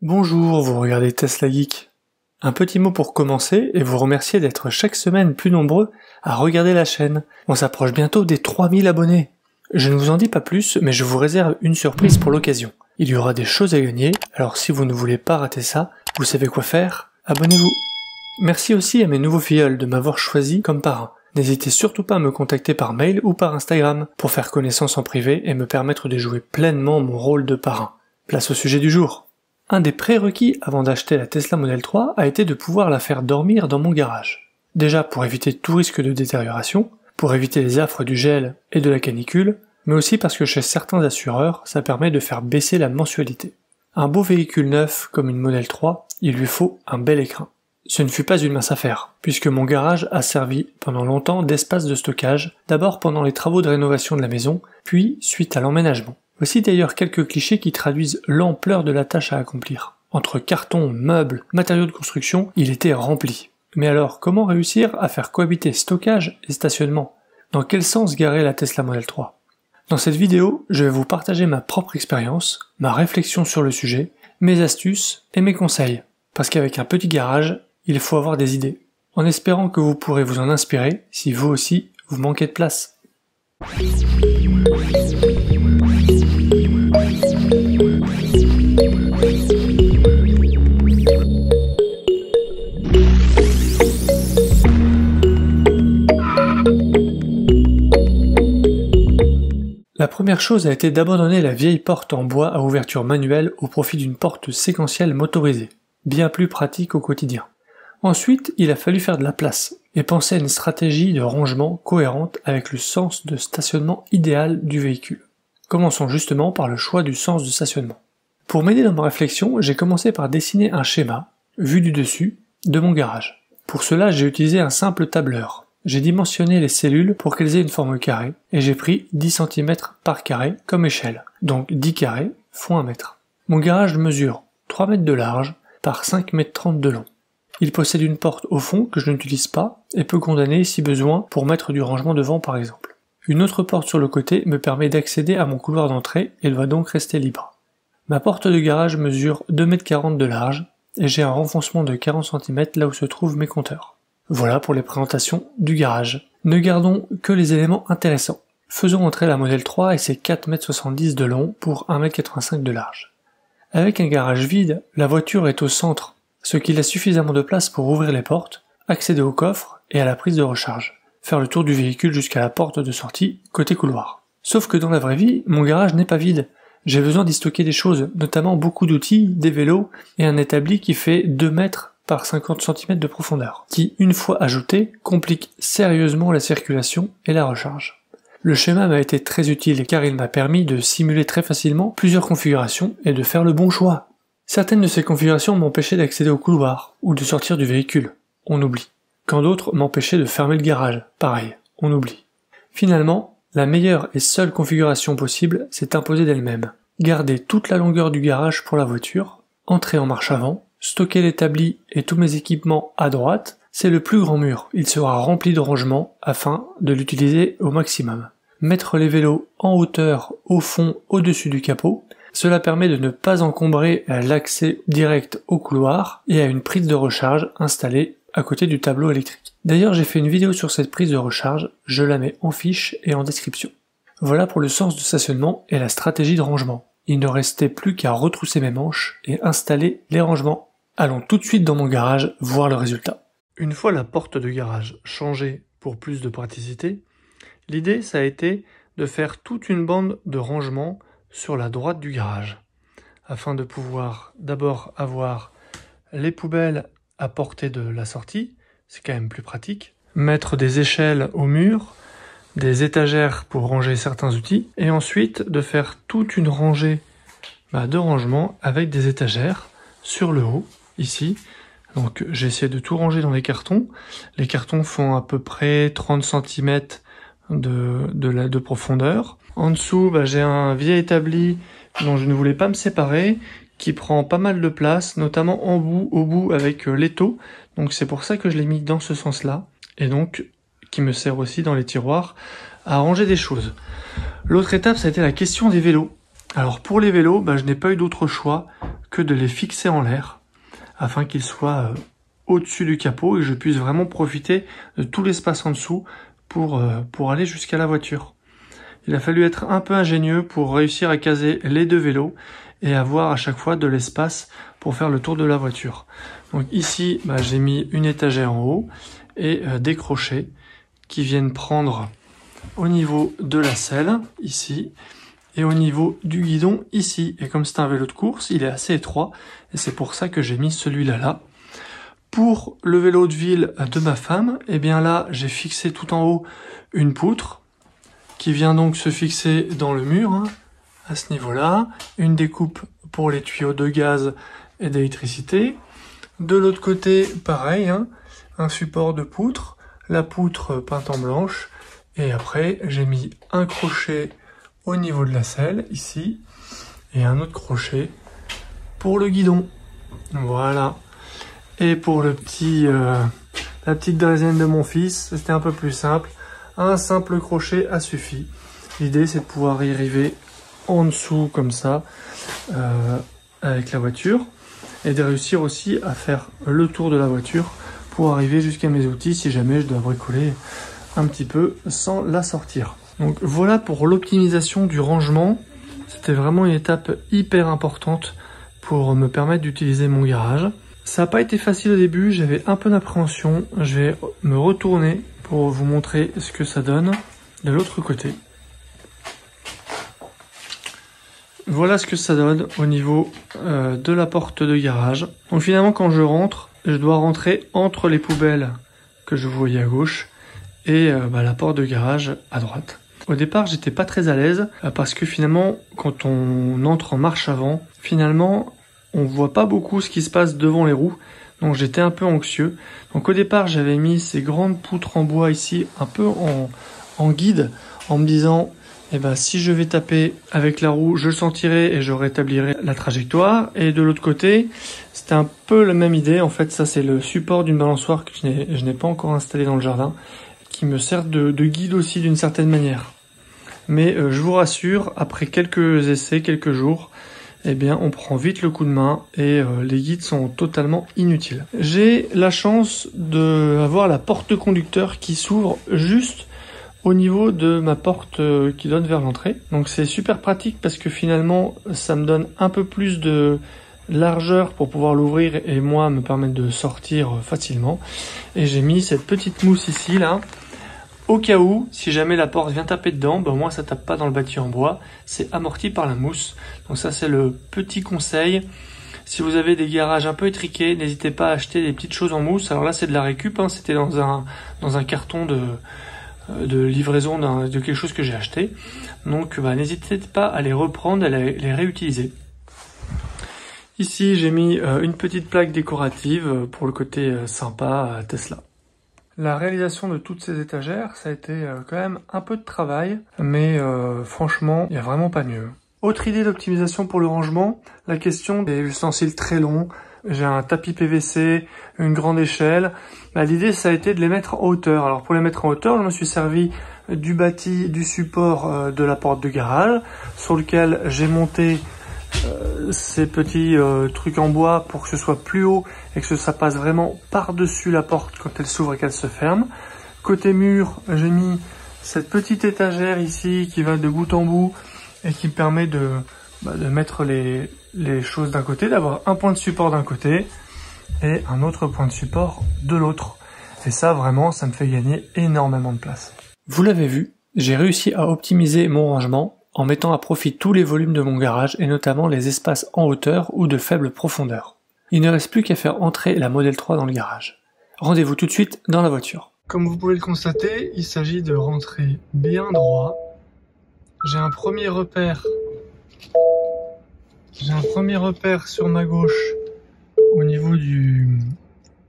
Bonjour, vous regardez Tesla Geek. Un petit mot pour commencer et vous remercier d'être chaque semaine plus nombreux à regarder la chaîne. On s'approche bientôt des 3000 abonnés. Je ne vous en dis pas plus, mais je vous réserve une surprise pour l'occasion. Il y aura des choses à gagner, alors si vous ne voulez pas rater ça, vous savez quoi faire, abonnez-vous. Merci aussi à mes nouveaux filleuls de m'avoir choisi comme parrain. N'hésitez surtout pas à me contacter par mail ou par Instagram pour faire connaissance en privé et me permettre de jouer pleinement mon rôle de parrain. Place au sujet du jour. Un des prérequis avant d'acheter la Tesla Model 3 a été de pouvoir la faire dormir dans mon garage. Déjà pour éviter tout risque de détérioration, pour éviter les affres du gel et de la canicule, mais aussi parce que chez certains assureurs, ça permet de faire baisser la mensualité. Un beau véhicule neuf comme une Model 3, il lui faut un bel écrin. Ce ne fut pas une mince affaire, puisque mon garage a servi pendant longtemps d'espace de stockage, d'abord pendant les travaux de rénovation de la maison, puis suite à l'emménagement. Voici d'ailleurs quelques clichés qui traduisent l'ampleur de la tâche à accomplir. Entre cartons, meubles, matériaux de construction, il était rempli. Mais alors, comment réussir à faire cohabiter stockage et stationnement? Dans quel sens garer la Tesla Model 3? Dans cette vidéo, je vais vous partager ma propre expérience, ma réflexion sur le sujet, mes astuces et mes conseils. Parce qu'avec un petit garage, il faut avoir des idées. En espérant que vous pourrez vous en inspirer si vous aussi, vous manquez de place. La première chose a été d'abandonner la vieille porte en bois à ouverture manuelle au profit d'une porte séquentielle motorisée, bien plus pratique au quotidien. Ensuite, il a fallu faire de la place et penser à une stratégie de rangement cohérente avec le sens de stationnement idéal du véhicule. Commençons justement par le choix du sens de stationnement. Pour m'aider dans ma réflexion, j'ai commencé par dessiner un schéma, vu du dessus, de mon garage. Pour cela, j'ai utilisé un simple tableur. J'ai dimensionné les cellules pour qu'elles aient une forme carrée, et j'ai pris 10 cm par carré comme échelle, donc 10 carrés font 1 mètre. Mon garage mesure 3 mètres de large par 5 mètres 30 de long. Il possède une porte au fond que je n'utilise pas et peut condamner si besoin pour mettre du rangement devant par exemple. Une autre porte sur le côté me permet d'accéder à mon couloir d'entrée et doit donc rester libre. Ma porte de garage mesure 2,40 m de large et j'ai un renfoncement de 40 cm là où se trouvent mes compteurs. Voilà pour les présentations du garage. Ne gardons que les éléments intéressants. Faisons entrer la Model 3 et ses 4,70 m de long pour 1,85 m de large. Avec un garage vide, la voiture est au centre, ce qui laisse suffisamment de place pour ouvrir les portes, accéder au coffre et à la prise de recharge, faire le tour du véhicule jusqu'à la porte de sortie côté couloir. Sauf que dans la vraie vie, mon garage n'est pas vide. J'ai besoin d'y stocker des choses, notamment beaucoup d'outils, des vélos et un établi qui fait 2 mètres par 50 cm de profondeur, qui, une fois ajouté, complique sérieusement la circulation et la recharge. Le schéma m'a été très utile car il m'a permis de simuler très facilement plusieurs configurations et de faire le bon choix. Certaines de ces configurations m'empêchaient d'accéder au couloir ou de sortir du véhicule, on oublie. Quand d'autres m'empêchaient de fermer le garage, pareil, on oublie. Finalement, la meilleure et seule configuration possible s'est imposée d'elle-même. Garder toute la longueur du garage pour la voiture, entrer en marche avant, stocker l'établi et tous mes équipements à droite, c'est le plus grand mur. Il sera rempli de rangements afin de l'utiliser au maximum. Mettre les vélos en hauteur, au fond, au-dessus du capot, cela permet de ne pas encombrer l'accès direct au couloir et à une prise de recharge installée à côté du tableau électrique. D'ailleurs, j'ai fait une vidéo sur cette prise de recharge, je la mets en fiche et en description. Voilà pour le sens de stationnement et la stratégie de rangement. Il ne restait plus qu'à retrousser mes manches et installer les rangements. Allons tout de suite dans mon garage voir le résultat. Une fois la porte de garage changée pour plus de praticité, l'idée ça a été de faire toute une bande de rangement sur la droite du garage, afin de pouvoir d'abord avoir les poubelles à portée de la sortie, c'est quand même plus pratique, mettre des échelles au mur, des étagères pour ranger certains outils, et ensuite de faire toute une rangée de rangement avec des étagères sur le haut, ici. Donc j'ai essayé de tout ranger dans les cartons. Les cartons font à peu près 30 cm de profondeur. En dessous, j'ai un vieil établi dont je ne voulais pas me séparer, qui prend pas mal de place, notamment au bout avec l'étau. Donc c'est pour ça que je l'ai mis dans ce sens-là. Et donc, qui me sert aussi dans les tiroirs à ranger des choses. L'autre étape, ça a été la question des vélos. Alors pour les vélos, je n'ai pas eu d'autre choix que de les fixer en l'air, afin qu'ils soient au-dessus du capot et que je puisse vraiment profiter de tout l'espace en dessous pour aller jusqu'à la voiture. Il a fallu être un peu ingénieux pour réussir à caser les deux vélos et avoir à chaque fois de l'espace pour faire le tour de la voiture. Donc ici, j'ai mis une étagère en haut et des crochets qui viennent prendre au niveau de la selle, ici, et au niveau du guidon, ici. Et comme c'est un vélo de course, il est assez étroit, et c'est pour ça que j'ai mis celui-là là. Pour le vélo de ville de ma femme, eh bien là, j'ai fixé tout en haut une poutre, qui vient donc se fixer dans le mur, à ce niveau-là. Une découpe pour les tuyaux de gaz et d'électricité. De l'autre côté, pareil, un support de poutre, la poutre peinte en blanche, et après j'ai mis un crochet au niveau de la selle, ici, et un autre crochet pour le guidon. Voilà. Et pour la petite draisienne de mon fils, c'était un peu plus simple. Un simple crochet a suffi. L'idée c'est de pouvoir y arriver en dessous comme ça, avec la voiture, et de réussir aussi à faire le tour de la voiture pour arriver jusqu'à mes outils si jamais je dois bricoler un petit peu sans la sortir. Donc voilà pour l'optimisation du rangement. C'était vraiment une étape hyper importante pour me permettre d'utiliser mon garage. Ça n'a pas été facile au début, j'avais un peu d'appréhension. Je vais me retourner pour vous montrer ce que ça donne de l'autre côté. Voilà ce que ça donne au niveau de la porte de garage. Donc finalement quand je rentre, je dois rentrer entre les poubelles que je voyais à gauche et la porte de garage à droite. Au départ j'étais pas très à l'aise parce que finalement quand on entre en marche avant, finalement on voit pas beaucoup ce qui se passe devant les roues. Donc j'étais un peu anxieux. Donc au départ j'avais mis ces grandes poutres en bois ici un peu en guide en me disant si je vais taper avec la roue, je le sentirai et je rétablirai la trajectoire. Et de l'autre côté, c'était un peu la même idée. En fait, ça c'est le support d'une balançoire que je n'ai pas encore installé dans le jardin, qui me sert de guide aussi d'une certaine manière. Mais je vous rassure, après quelques essais, quelques jours, on prend vite le coup de main et les guides sont totalement inutiles. J'ai la chance d'avoir la porte conducteur qui s'ouvre juste au niveau de ma porte qui donne vers l'entrée. Donc c'est super pratique parce que finalement ça me donne un peu plus de largeur pour pouvoir l'ouvrir et moi me permettre de sortir facilement. Et j'ai mis cette petite mousse ici là, au cas où, si jamais la porte vient taper dedans, au moins ça tape pas dans le bâti en bois, c'est amorti par la mousse. Donc ça c'est le petit conseil. Si vous avez des garages un peu étriqués, n'hésitez pas à acheter des petites choses en mousse. Alors là c'est de la récup, c'était dans un carton de livraison de quelque chose que j'ai acheté. Donc n'hésitez pas à les reprendre, à les réutiliser. Ici j'ai mis une petite plaque décorative pour le côté sympa Tesla. La réalisation de toutes ces étagères, ça a été quand même un peu de travail, mais franchement, il n'y a vraiment pas mieux. Autre idée d'optimisation pour le rangement, la question des ustensiles très longs. J'ai un tapis PVC, une grande échelle. L'idée, ça a été de les mettre en hauteur. Alors pour les mettre en hauteur, je me suis servi du bâti, du support de la porte de garage, sur lequel j'ai monté ces petits trucs en bois pour que ce soit plus haut et que ça passe vraiment par-dessus la porte quand elle s'ouvre et qu'elle se ferme. Côté mur, j'ai mis cette petite étagère ici qui va de bout en bout et qui me permet de mettre les choses d'un côté, d'avoir un point de support d'un côté et un autre point de support de l'autre. Et ça, vraiment, ça me fait gagner énormément de place. Vous l'avez vu, j'ai réussi à optimiser mon rangement en mettant à profit tous les volumes de mon garage et notamment les espaces en hauteur ou de faible profondeur. Il ne reste plus qu'à faire entrer la Model 3 dans le garage. Rendez-vous tout de suite dans la voiture. Comme vous pouvez le constater, il s'agit de rentrer bien droit. J'ai un premier repère sur ma gauche au niveau du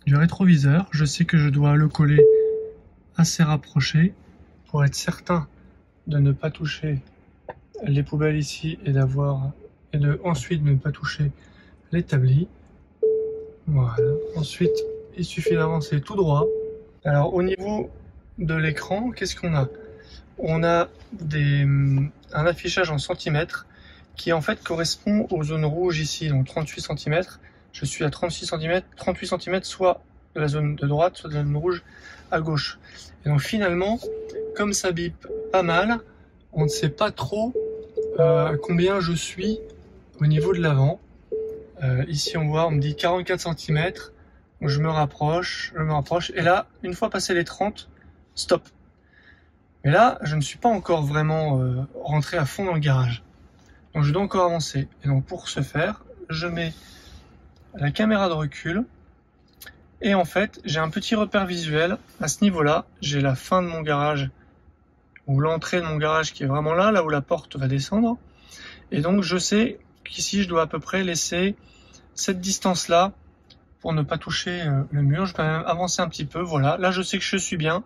rétroviseur. Je sais que je dois le coller assez rapproché pour être certain de ne pas toucher les poubelles ici et ensuite ne pas toucher l'établi. Voilà. Ensuite, il suffit d'avancer tout droit. Alors au niveau de l'écran, qu'est-ce qu'on a? On a un affichage en centimètres qui en fait correspond aux zones rouges ici, donc 38 cm. Je suis à 38 cm, soit de la zone de droite, soit de la zone rouge à gauche. Et donc finalement, comme ça bip pas mal, on ne sait pas trop à combien je suis au niveau de l'avant. Ici on voit, on me dit 44 cm, donc je me rapproche, et là, une fois passé les 30, stop. Mais là, je ne suis pas encore vraiment rentré à fond dans le garage. Donc je dois encore avancer. Et donc pour ce faire, je mets la caméra de recul. Et en fait, j'ai un petit repère visuel. À ce niveau-là, j'ai la fin de mon garage, ou l'entrée de mon garage qui est vraiment là où la porte va descendre. Et donc je sais qu'ici, je dois à peu près laisser cette distance-là pour ne pas toucher le mur. Je peux même avancer un petit peu. Voilà, là je sais que je suis bien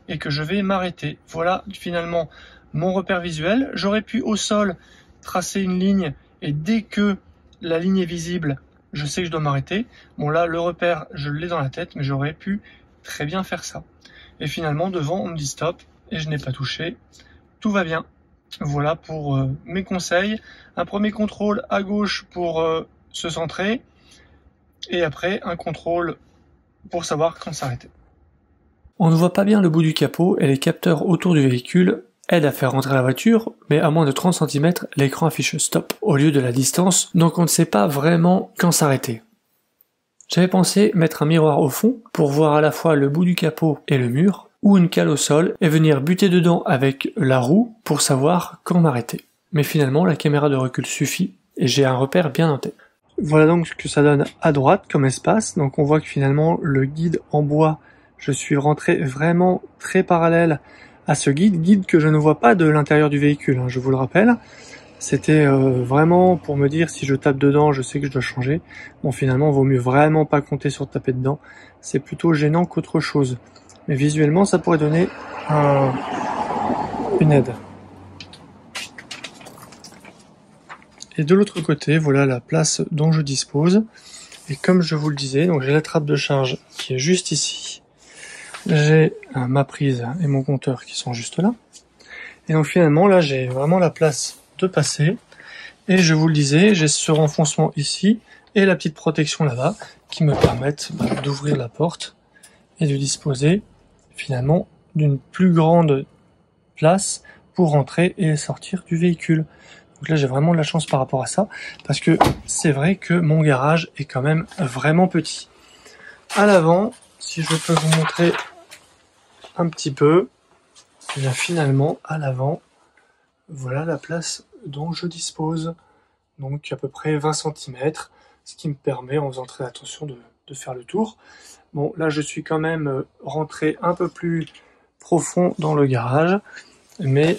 et que je vais m'arrêter. Voilà finalement mon repère visuel. J'aurais pu au sol tracer une ligne et dès que la ligne est visible, je sais que je dois m'arrêter. Bon là, le repère, je l'ai dans la tête, mais j'aurais pu très bien faire ça. Et finalement, devant, on me dit stop et je n'ai pas touché. Tout va bien. Voilà pour mes conseils. Un premier contrôle à gauche pour se centrer et après un contrôle pour savoir quand s'arrêter. On ne voit pas bien le bout du capot et les capteurs autour du véhicule aide à faire rentrer la voiture, mais à moins de 30 cm, l'écran affiche stop au lieu de la distance, donc on ne sait pas vraiment quand s'arrêter. J'avais pensé mettre un miroir au fond pour voir à la fois le bout du capot et le mur, ou une cale au sol et venir buter dedans avec la roue pour savoir quand m'arrêter. Mais finalement, la caméra de recul suffit et j'ai un repère bien en tête. Voilà donc ce que ça donne à droite comme espace, donc on voit que finalement le guide en bois, je suis rentré vraiment très parallèle à ce guide que je ne vois pas de l'intérieur du véhicule, hein, je vous le rappelle. C'était vraiment pour me dire si je tape dedans, je sais que je dois changer. Bon, finalement, il vaut mieux vraiment pas compter sur taper dedans. C'est plutôt gênant qu'autre chose. Mais visuellement, ça pourrait donner une aide. Et de l'autre côté, voilà la place dont je dispose. Et comme je vous le disais, donc j'ai la trappe de charge qui est juste ici. J'ai ma prise et mon compteur qui sont juste là. Et donc finalement, là, j'ai vraiment la place de passer. Et je vous le disais, j'ai ce renfoncement ici et la petite protection là-bas qui me permettent d'ouvrir la porte et de disposer finalement d'une plus grande place pour rentrer et sortir du véhicule. Donc là, j'ai vraiment de la chance par rapport à ça parce que c'est vrai que mon garage est quand même vraiment petit. À l'avant, si je peux vous montrer un petit peu, et bien finalement à l'avant, voilà la place dont je dispose, donc à peu près 20 cm, ce qui me permet, en faisant très attention, de faire le tour. Bon, là je suis quand même rentré un peu plus profond dans le garage, mais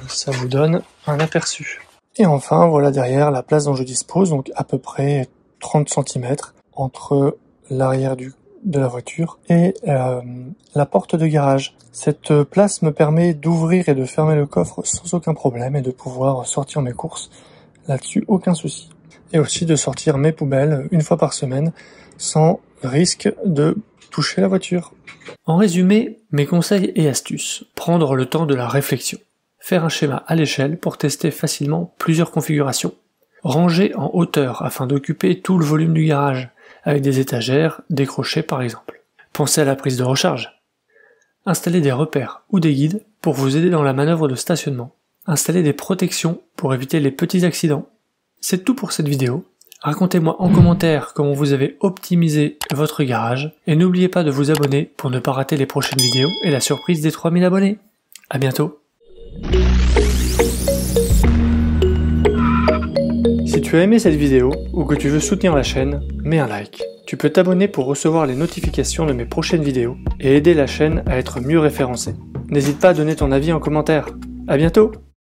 ça vous donne un aperçu. Et enfin, voilà derrière la place dont je dispose, donc à peu près 30 cm entre l'arrière de la voiture et la porte de garage. Cette place me permet d'ouvrir et de fermer le coffre sans aucun problème et de pouvoir sortir mes courses là-dessus, aucun souci. Et aussi de sortir mes poubelles une fois par semaine sans risque de toucher la voiture. En résumé, mes conseils et astuces. Prendre le temps de la réflexion. Faire un schéma à l'échelle pour tester facilement plusieurs configurations. Ranger en hauteur afin d'occuper tout le volume du garage, avec des étagères, des crochets par exemple. Pensez à la prise de recharge. Installer des repères ou des guides pour vous aider dans la manœuvre de stationnement. Installer des protections pour éviter les petits accidents. C'est tout pour cette vidéo. Racontez-moi en commentaire comment vous avez optimisé votre garage et n'oubliez pas de vous abonner pour ne pas rater les prochaines vidéos et la surprise des 3000 abonnés. À bientôt. Si tu as aimé cette vidéo ou que tu veux soutenir la chaîne, mets un like. Tu peux t'abonner pour recevoir les notifications de mes prochaines vidéos et aider la chaîne à être mieux référencée. N'hésite pas à donner ton avis en commentaire. À bientôt!